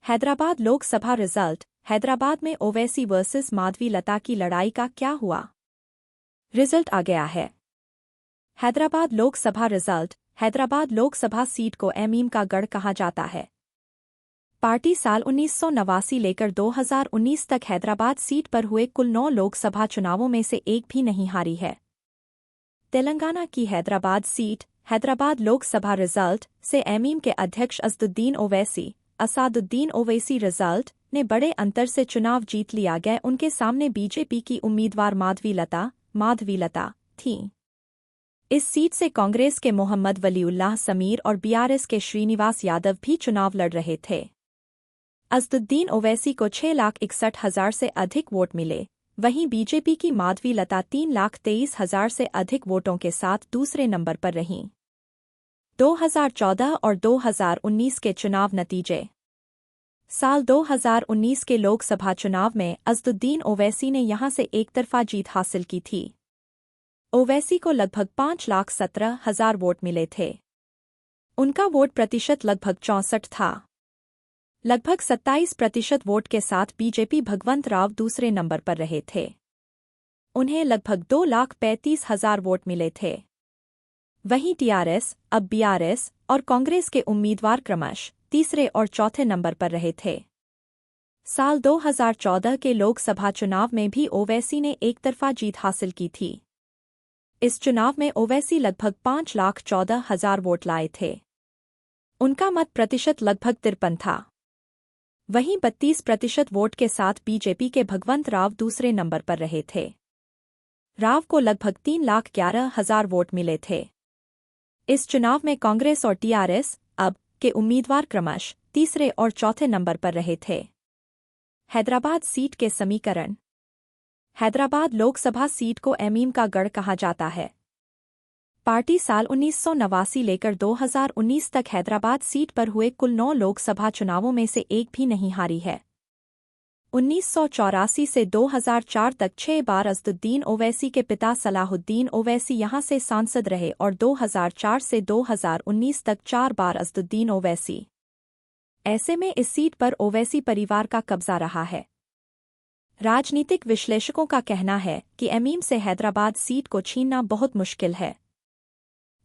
Hyderabad Lok Sabha result. Hyderabad में Owaisi versus Madhavi लता की लड़ाई का क्या हुआ? रिजल्ट आ गया है। हैदराबाद लोकसभा रिजल्ट। हैदराबाद लोकसभा सीट को एमीम का गढ़ कहा जाता है। पार्टी साल 1989 लेकर 2019 तक हैदराबाद सीट पर हुए कुल 9 लोकसभा चुनावों में से एक भी नहीं हारी है। तेलंगाना की हैदराबाद सीट। हैदराबाद लोकसभा रिजल्ट से एमीम के अध्यक्ष असादुद्दीन ओवैसी रिजल्ट ने बड़े अंतर से चुनाव जीत लिया गया। उनके सामने बीजेपी की उम्मीदवार माधवी लता थीं। इस सीट से कांग्रेस के मोहम्मद वलीउल्लाह समीर और बीआरएस के श्रीनिवास यादव भी चुनाव लड़ रहे थे। असदुद्दीन ओवैसी को 6,61,000 से अधिक वोट मिले। वहीं बीजेपी की माधवी लता 3,23,000 से अधिक वोटों के साथ दूसरे नंबर पर रहीं। 2014 और 2019 के चुनाव नतीजे। साल 2019 के लोकसभा चुनाव में असदुद्दीन ओवैसी ने यहां से एकतरफा जीत हासिल की थी। ओवैसी को लगभग 5,17,000 वोट मिले थे। उनका वोट प्रतिशत लगभग 64 था। लगभग 27% वोट के साथ बीजेपी भगवंत राव दूसरे नंबर पर रहे थे। उन्हें लगभग 2,35,000 वोट मिले थे। वहीं टीआरएस, अब बीआरएस और कांग्रेस के उम्मीदवार क्रमशः तीसरे और चौथे नंबर पर रहे थे। साल 2014 के लोकसभा चुनाव में भी ओवैसी ने एकतरफा जीत हासिल की थी। इस चुनाव में ओवैसी लगभग 5,14,000 वोट लाए थे। उनका मत प्रतिशत लगभग 53 था। वहीं 32% वोट के साथ बीजेपी के भगवंत राव दूसरे नंबर पर रहे थे। राव को लगभग 3,11,000 वोट मिले थे। इस चुनाव में कांग्रेस और टीआरएस, अब के उम्मीदवार क्रमशः तीसरे और चौथे नंबर पर रहे थे। हैदराबाद सीट के समीकरण। हैदराबाद लोकसभा सीट को एमीम का गढ़ कहा जाता है। पार्टी साल 1989 लेकर 2019 तक हैदराबाद सीट पर हुए कुल 9 लोकसभा चुनावों में से एक भी नहीं हारी है। 1984 से 2004 तक 6 बार असदुद्दीन ओवैसी के पिता सलाहुद्दीन ओवैसी यहां से सांसद रहे और 2004 से 2019 तक 4 बार असदुद्दीन ओवैसी। ऐसे में इस सीट पर ओवैसी परिवार का कब्जा रहा है। राजनीतिक विश्लेषकों का कहना है कि एमीम से हैदराबाद सीट को छीनना बहुत मुश्किल है।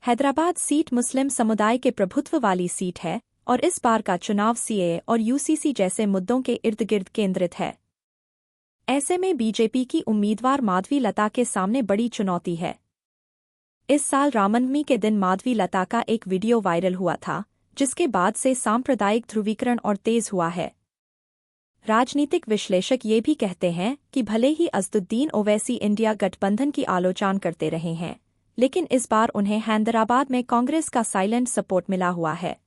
हैदराबाद सीट मुस्लिम समुदाय के प्रभुत्व वाली सीट है और इस बार का चुनाव सीएए और यूसीसी जैसे मुद्दों के इर्द गिर्द केंद्रित है। ऐसे में बीजेपी की उम्मीदवार माधवी लता के सामने बड़ी चुनौती है। इस साल रामनवमी के दिन माधवी लता का एक वीडियो वायरल हुआ था, जिसके बाद से सांप्रदायिक ध्रुवीकरण और तेज हुआ है। राजनीतिक विश्लेषक ये भी कहते हैं कि भले ही असदुद्दीन ओवैसी इंडिया गठबंधन की आलोचना करते रहे हैं, लेकिन इस बार उन्हें हैदराबाद में कांग्रेस का साइलेंट सपोर्ट मिला हुआ है।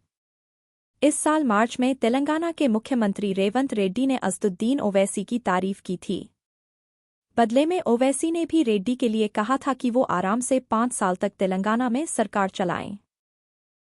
इस साल मार्च में तेलंगाना के मुख्यमंत्री रेवंत रेड्डी ने असदुद्दीन ओवैसी की तारीफ की थी। बदले में ओवैसी ने भी रेड्डी के लिए कहा था कि वो आराम से 5 साल तक तेलंगाना में सरकार चलाएं।